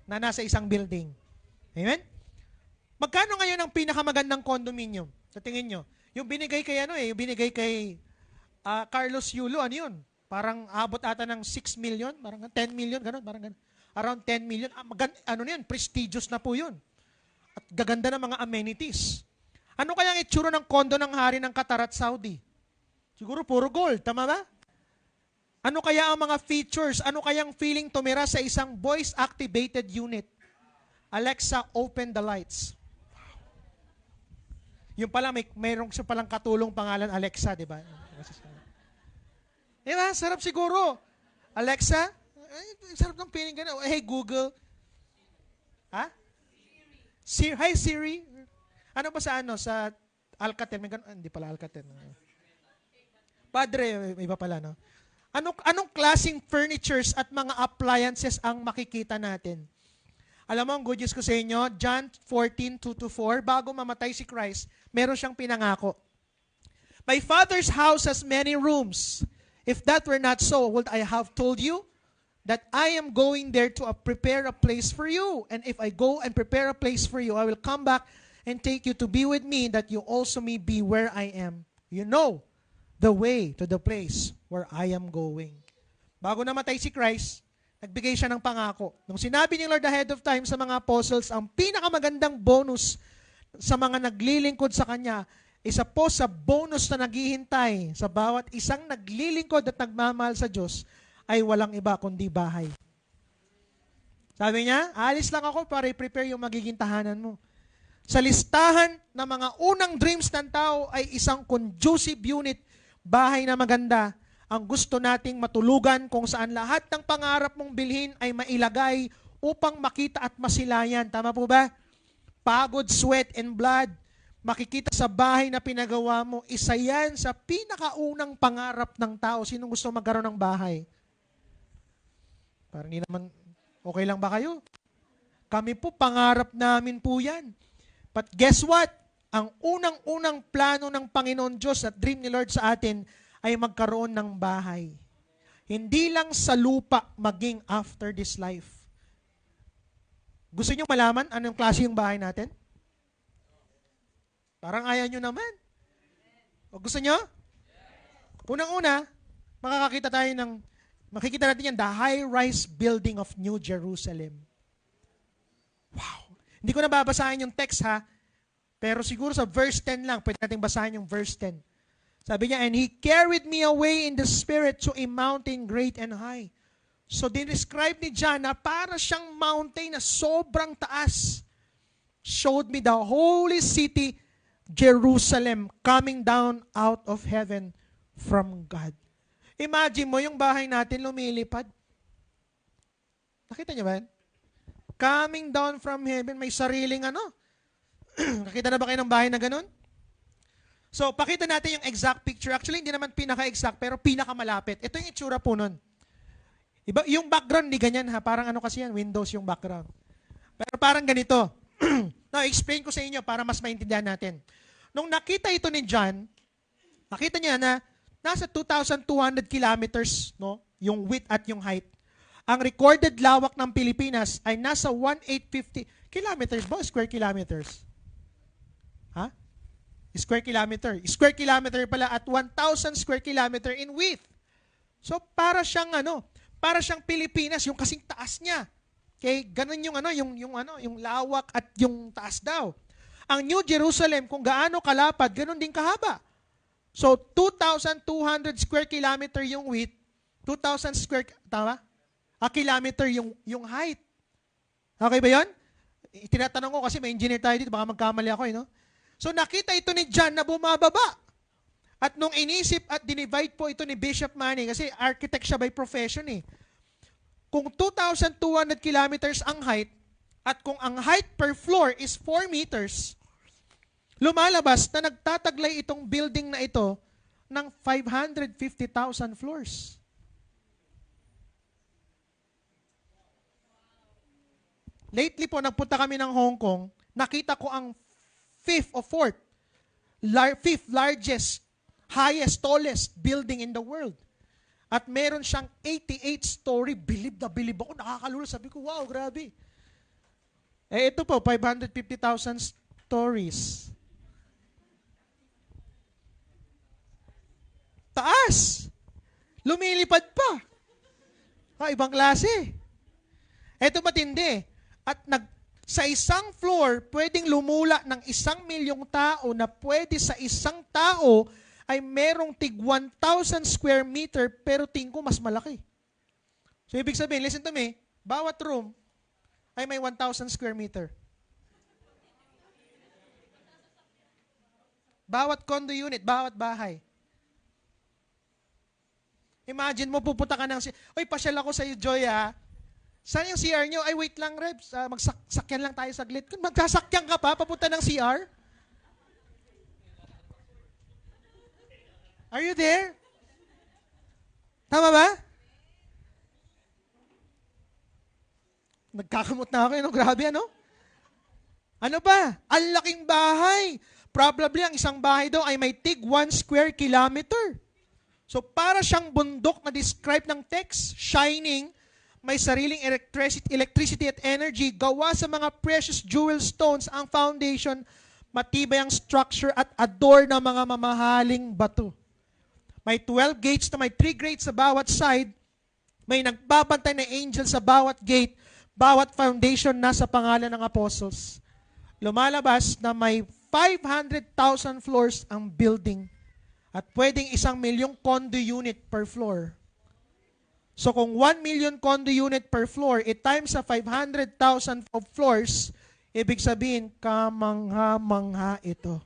Na nasa isang building. Amen? Magkano ngayon ang pinakamagandang condominium? Sa tingin nyo? Yung binigay kay yung binigay kay Carlos Yulo, ano yun? Parang abot ata ng 6 million, parang 10 million, ganun, parang ganun. Around 10 million. Ano yun? Prestigious na po yun. At gaganda ng mga amenities. Ano kaya ang itsura ng condo ng hari ng Qatar at Saudi? Siguro puro gold, tama ba? Ano kaya ang mga features? Ano kayang feeling tumira sa isang voice-activated unit? Alexa, open the lights. Yung pala, mayroong siya palang katulong pangalan Alexa, di ba? Diba? Sarap siguro. Alexa, sarap ng feeling gano'n. Hey, Google. Ha? Hi, Siri. Ano ba sa Alcatel? Hindi pala Alcatel. Padre, iba pala, no? Anong klaseng furnitures at mga appliances ang makikita natin? Alam mo, ang good news ko sa inyo, John 14:2-4, bago mamatay si Christ, meron siyang pinangako. My Father's house has many rooms. If that were not so, would I have told you that I am going there to prepare a place for you? And if I go and prepare a place for you, I will come back and take you to be with me, that you also may be where I am. You know the way to the place where I am going. Bago namatay si Christ, nagbigay siya ng pangako. Nung sinabi ni Lord ahead of time sa mga apostles, ang pinakamagandang bonus sa mga naglilingkod sa Kanya, isa po sa bonus na naghihintay sa bawat isang naglilingkod at nagmamahal sa Diyos, ay walang iba kundi bahay. Sabi niya, alis lang ako para i-prepare yung magiging tahanan mo. Sa listahan ng mga unang dreams ng tao ay isang conducive unit, bahay na maganda, ang gusto nating matulugan kung saan lahat ng pangarap mong bilhin ay mailagay upang makita at masilayan. Tama po ba? Pagod, sweat, and blood, makikita sa bahay na pinagawa mo, isa yan sa pinakaunang pangarap ng tao. Sinong gusto magkaroon ng bahay? Parang hindi naman, okay lang ba kayo? Kami po, pangarap namin po yan. But guess what? Ang unang-unang plano ng Panginoon Diyos at dream ni Lord sa atin ay magkaroon ng bahay. Hindi lang sa lupa, maging after this life. Gusto niyo malaman anong klase yung bahay natin? Parang ayaw nyo naman. O gusto nyo? Unang-una, makikita natin yan, the high-rise building of New Jerusalem. Wow! Hindi ko na babasahin yung text ha, pero siguro sa verse 10 lang, pwede natin basahin yung verse 10. Sabi niya, and He carried me away in the Spirit to a mountain great and high. So, describe ni John na para siyang mountain na sobrang taas. Showed me the holy city, Jerusalem, coming down out of heaven from God. Imagine mo yung bahay natin lumilipad. Nakita niyo ba yan? Coming down from heaven, may sariling ano. Nakita na ba kayo ng bahay na ganun? So, pakita natin yung exact picture. Actually, hindi naman pinaka-exact, pero pinaka-malapit. Ito yung itsura po nun. Iba, yung background, hindi ganyan ha. Parang ano kasi yan, Windows yung background. Pero parang ganito. Now, explain ko sa inyo para mas maintindihan natin. Nung nakita ito ni John, nakita niya na nasa 2,200 kilometers, no, yung width at yung height. Ang recorded lawak ng Pilipinas ay nasa 1,850 kilometers ba? Square kilometers? Ha? Square kilometer. Square kilometer pala at 1,000 square kilometer in width. So para siyang para siyang Pilipinas, yung kasing taas niya. Okay, ganun yung lawak at yung taas daw. Ang New Jerusalem, kung gaano kalapad, ganun din kahaba. So 2,200 square kilometer yung width, 2,000 square, tama? Kilometer yung height. Okay ba yun? Tinatanong ko kasi may engineer tayo dito, baka magkamali ako, no? So nakita ito ni John na bumababa. At nung inisip at dinivide po ito ni Bishop Manny, kasi architect siya by profession eh. Kung 2,200 kilometers ang height, at kung ang height per floor is 4 meters, lumalabas na nagtataglay itong building na ito ng 550,000 floors. Lately po, nagpunta kami ng Hong Kong, nakita ko ang fifth largest, highest, tallest building in the world. At meron siyang 88-story, bilib na bilib ako, nakakalula. Sabi ko, wow, grabe. Ito po, 550,000 stories. Taas! Lumilipad pa. Ibang klase. Ito matindi. At sa isang floor, pwedeng lumula ng 1,000,000 tao na pwede sa isang tao ay merong tig 1,000 square meter pero tingin ko mas malaki. So, ibig sabihin, listen to me, bawat room ay may 1,000 square meter. Bawat condo unit, bawat bahay. Imagine mo, pupunta ka ng... Oy, pasyal ako sa iyo, Joy, ha? Saan yung CR nyo? Ay, wait lang, Rebs. Magsakyan lang tayo saglit. Kung magsasakyan ka pa, papunta ng CR? Are you there? Tama ba? Nagkakamot na ako, grabe, ano? Ano ba? Ang laking bahay. Probably, ang isang bahay daw ay may tig 1 square kilometer. So, para siyang bundok na describe ng text, shining, may sariling electricity at energy, gawa sa mga precious jewel stones ang foundation, matibay ang structure at adore ng mga mamahaling bato. May 12 gates na may 3 gates sa bawat side, may nagbabantay na angel sa bawat gate, bawat foundation nasa pangalan ng apostles. Lumalabas na may 500,000 floors ang building at pwedeng 1,000,000 condo unit per floor. So kung 1,000,000 condo unit per floor, times sa 500,000 of floors, ibig sabihin, kamangha-mangha ito.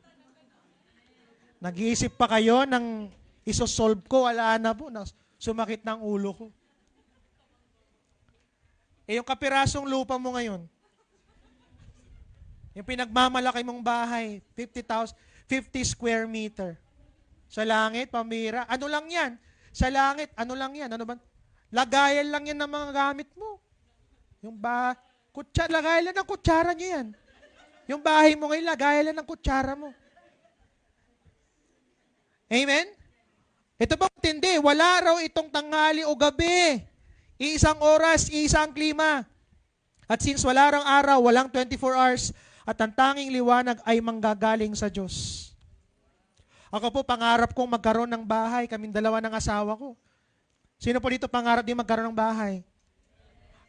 Nag-iisip pa kayo ng isosolve ko, wala na po, sumakit ng ulo ko. Yung kapirasong lupa mo ngayon, yung pinagmamalaki mong bahay, 50 square meter. Sa langit, pambira. Ano lang yan? Sa langit, ano lang yan? Ano ba? Lagayan lang yan ng mga gamit mo. Yung lagayan lang ng kutsara nyo yan. Yung bahay mo ngayon, lagayan lang ng kutsara mo. Amen? Ito ba matindi? Wala raw itong tanghali o gabi. Iisang oras, iisang klima. At since wala raw araw, walang 24 hours, at ang tanging liwanag ay manggagaling sa Diyos. Ako po, pangarap kong magkaroon ng bahay, kaming dalawa ng asawa ko. Sino po dito pangarap din magkaroon ng bahay?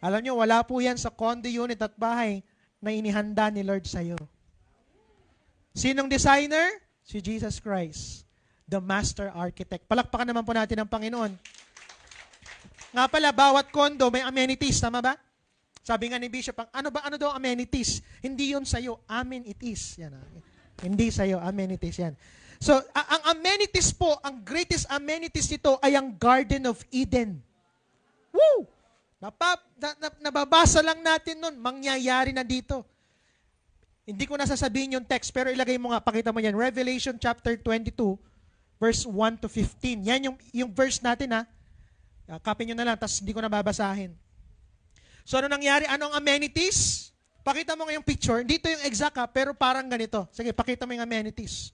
Alam nyo, wala po yan sa condo unit at bahay na inihanda ni Lord sa iyo. Sinong designer? Si Jesus Christ, the master architect. Palakpakan naman po natin ang Panginoon. Nga pala, bawat condo may amenities, tama ba? Sabi nga ni Bishop, ano daw amenities? Hindi yun sa'yo, amen it is. Yan, hindi sa'yo, amenities yan. So, ang amenities po, ang greatest amenities nito ay ang Garden of Eden. Woo! Nababasa lang natin nun, mangyayari na dito. Hindi ko nasasabihin yung text, pero ilagay mo nga, pakita mo yan. Revelation chapter 22, verse 1 to 15. Yan yung verse natin ha. Copy nyo na lang, tapos hindi ko nababasahin. So ano nangyari? Anong amenities? Pakita mo nga yung picture. Dito yung exact ha, pero parang ganito. Sige, pakita mo yung amenities.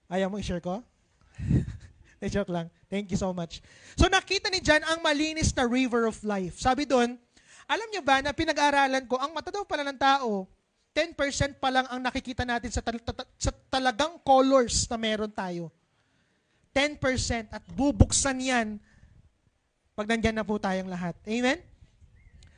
Ayaw mo i-share ko? Joke lang. Thank you so much. So nakita ni John ang malinis na river of life. Sabi doon, alam niyo ba na pinag-aralan ko, ang mata daw pala ng tao, 10% pa lang ang nakikita natin sa talagang colors na meron tayo. 10% at bubuksan yan pag nandyan na po tayong lahat. Amen?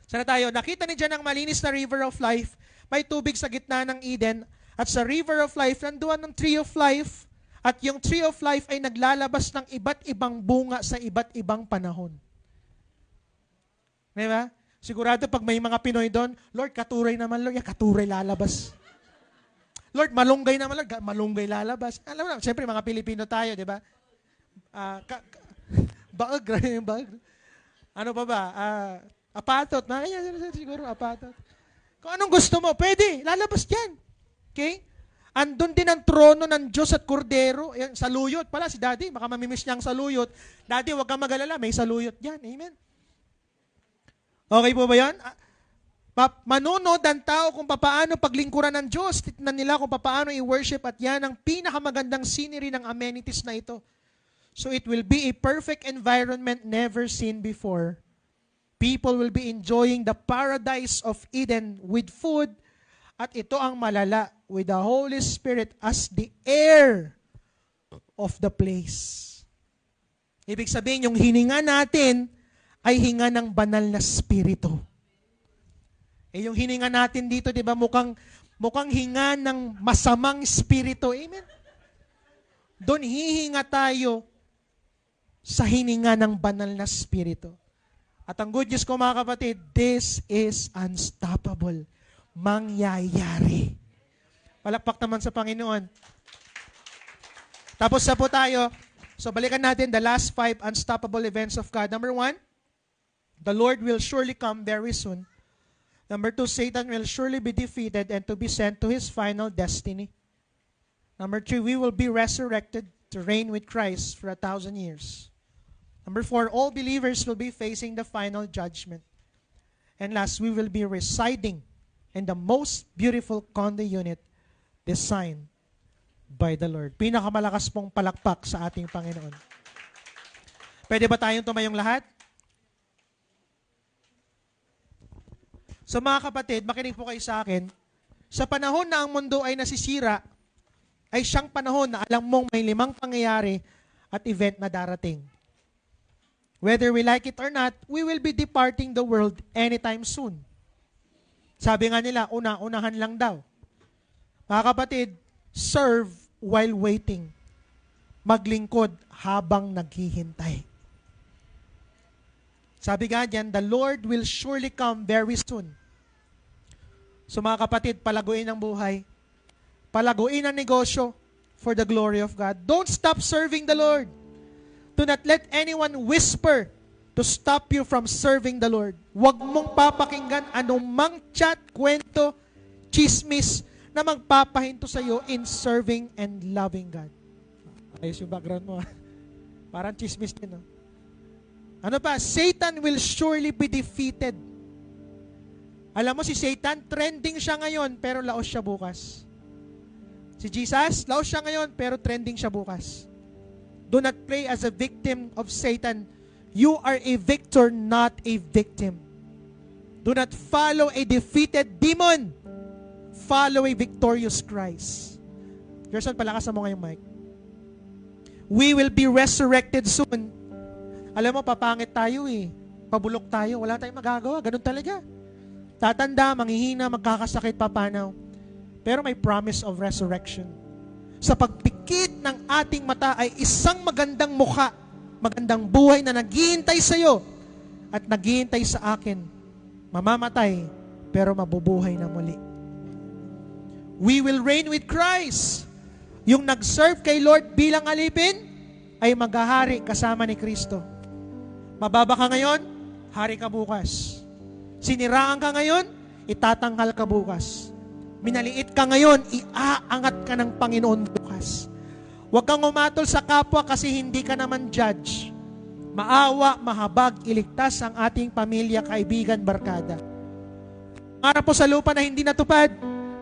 Sana tayo, nakita ni John ang malinis na river of life, may tubig sa gitna ng Eden, at sa river of life, nanduan ng tree of life, at yung tree of life ay naglalabas ng iba't ibang bunga sa iba't ibang panahon. Diba? Sigurado pag may mga Pinoy doon, Lord, katuray naman, Lord. Katuray lalabas. Lord, malunggay naman, Lord. Malunggay lalabas. Alam mo na, siyempre mga Pilipino tayo, di ba? Baag, grabe yung baag. Ano pa ba? Apatot. Siguro apatot. Kung anong gusto mo, pwede. Lalabas yan. Okay? Andun din ang trono ng Diyos at Kordero. Yan, saluyot pala si Daddy. Baka mamimiss niya ang saluyot. Daddy, huwag kang mag-alala. May saluyot yan. Amen. Okay po ba yan? Manunod ang tao kung paano paglingkuran ng Diyos. Titnan nila kung paano i-worship at yan ang pinakamagandang scenery ng amenities na ito. So it will be a perfect environment never seen before. People will be enjoying the paradise of Eden with food. At ito ang malala, with the Holy Spirit as the air of the place. Ibig sabihin, yung hininga natin ay hinga ng banal na spirito. Yung hininga natin dito, di ba, mukhang hinga ng masamang spirito. Amen? Doon hihinga tayo sa hininga ng banal na spirito. At ang good news ko mga kapatid, this is unstoppable. Mangyayari. Palakpak naman sa Panginoon. Tapos na po tayo. So balikan natin the last 5 unstoppable events of God. Number 1, the Lord will surely come very soon. Number 2, Satan will surely be defeated and to be sent to his final destiny. Number 3, we will be resurrected to reign with Christ for 1,000 years. Number 4, all believers will be facing the final judgment. And last, we will be residing in the most beautiful condo unit designed by the Lord. Pinakamalakas pong palakpak sa ating Panginoon. Pwede ba tayong tumayong lahat? So mga kapatid, makinig po kayo sa akin. Sa panahon na ang mundo ay nasisira, ay siyang panahon na alam mong may 5 pangyayari at event na darating. Whether we like it or not, we will be departing the world anytime soon. Sabi nga nila, unahan lang daw. Mga kapatid, serve while waiting. Maglingkod habang naghihintay. Sabi nga dyan, the Lord will surely come very soon. So mga kapatid, palaguin ang buhay. Palaguin ang negosyo for the glory of God. Don't stop serving the Lord. Do not let anyone whisper to stop you from serving the Lord. Huwag mong papakinggan anumang chat, kwento, chismis na magpapahinto sa iyo in serving and loving God. Ayos yung background mo. Parang chismis din. No? Ano pa? Satan will surely be defeated. Alam mo si Satan, trending siya ngayon, pero laos siya bukas. Si Jesus, laos siya ngayon, pero trending siya bukas. Do not play as a victim of Satan. You are a victor, not a victim. Do not follow a defeated demon. Follow a victorious Christ. Gerson, palakasan mo ngayong mic. We will be resurrected soon. Alam mo, papangit tayo eh. Pabulok tayo. Wala tayong magagawa. Ganun talaga. Tatanda, manghihina, magkakasakit, papanaw. Pero may promise of resurrection. Sa pagpikit ng ating mata ay isang magandang mukha, magandang buhay na naghihintay sa iyo at naghihintay sa akin. Mamamatay, pero mabubuhay na muli. We will reign with Christ Yung nag-serve kay Lord bilang alipin, ay maghahari kasama ni Kristo. Mababa ka ngayon, hari ka bukas. Siniraan ka ngayon, itatanghal ka bukas. Minaliit ka ngayon, iaangat ka ng Panginoon bukas. Huwag kang umatol sa kapwa kasi hindi ka naman judge. Maawa, mahabag, iligtas ang ating pamilya, kaibigan, barkada. Pangarap po sa lupa na hindi natupad,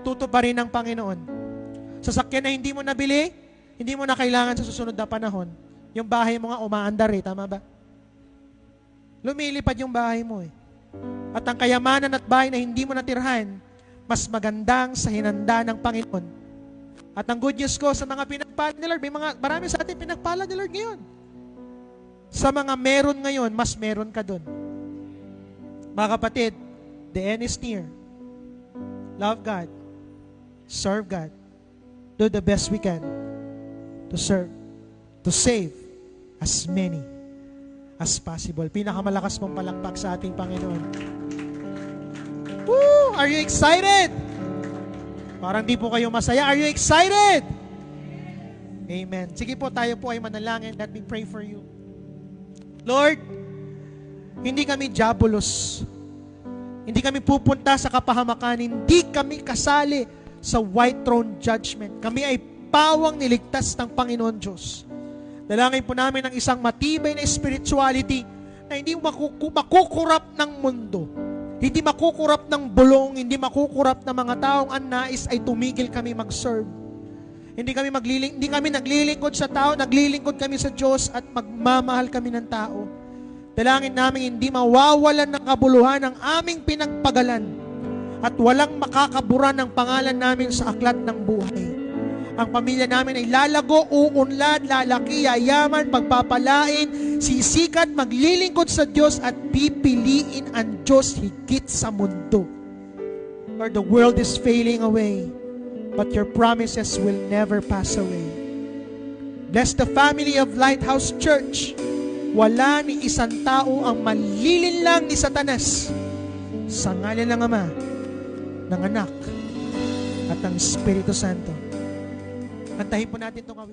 tutuparin ng Panginoon. Sasakyan na hindi mo nabili, hindi mo na kailangan sa susunod na panahon. Yung bahay mo nga umaandar tama ba? Lumilipad yung bahay mo At ang kayamanan at bahay na hindi mo natirhan, mas magandang sa hinanda ng Panginoon. At ang good news ko sa mga pinagpala ni Lord, marami sa atin pinagpala ni Lord ngayon. Sa mga meron ngayon, mas meron ka dun. Mga kapatid, the end is near. Love God. Serve God. Do the best we can to serve, to save as many as possible. Pinakamalakas mong palakpak sa ating Panginoon. Woo! Are you excited? Parang di po kayo masaya. Are you excited? Amen. Sige po, tayo po ay manalangin. Let me pray for you. Lord, hindi kami diabolos. Hindi kami pupunta sa kapahamakan. Hindi kami kasali sa white throne judgment. Kami ay pawang niligtas ng Panginoon Diyos. Dalangin po namin ng isang matibay na spirituality na hindi makukurap ng mundo. Hindi makukurap ng bulong, hindi makukurap ng mga taong ang nais ay tumigil kami mag-serve. Hindi kami naglilingkod sa tao, naglilingkod kami sa Diyos at magmamahal kami ng tao. Dalangin namin hindi mawawalan ng kabuluhan ang aming pinagpagalan at walang makakabura ng pangalan namin sa aklat ng buhay. Ang pamilya namin ay lalago, uunlad, lalaki, yayaman, pagpapalain, sisikat, maglilingkod sa Diyos at pipiliin ang Diyos higit sa mundo. Lord, the world is failing away, but your promises will never pass away. Bless the family of Lighthouse Church. Wala ni isang tao ang malilinlang ni Satanas. Sa ngalan ng Ama, ng Anak, at ng Espiritu Santo. Kantahin po natin itong awit.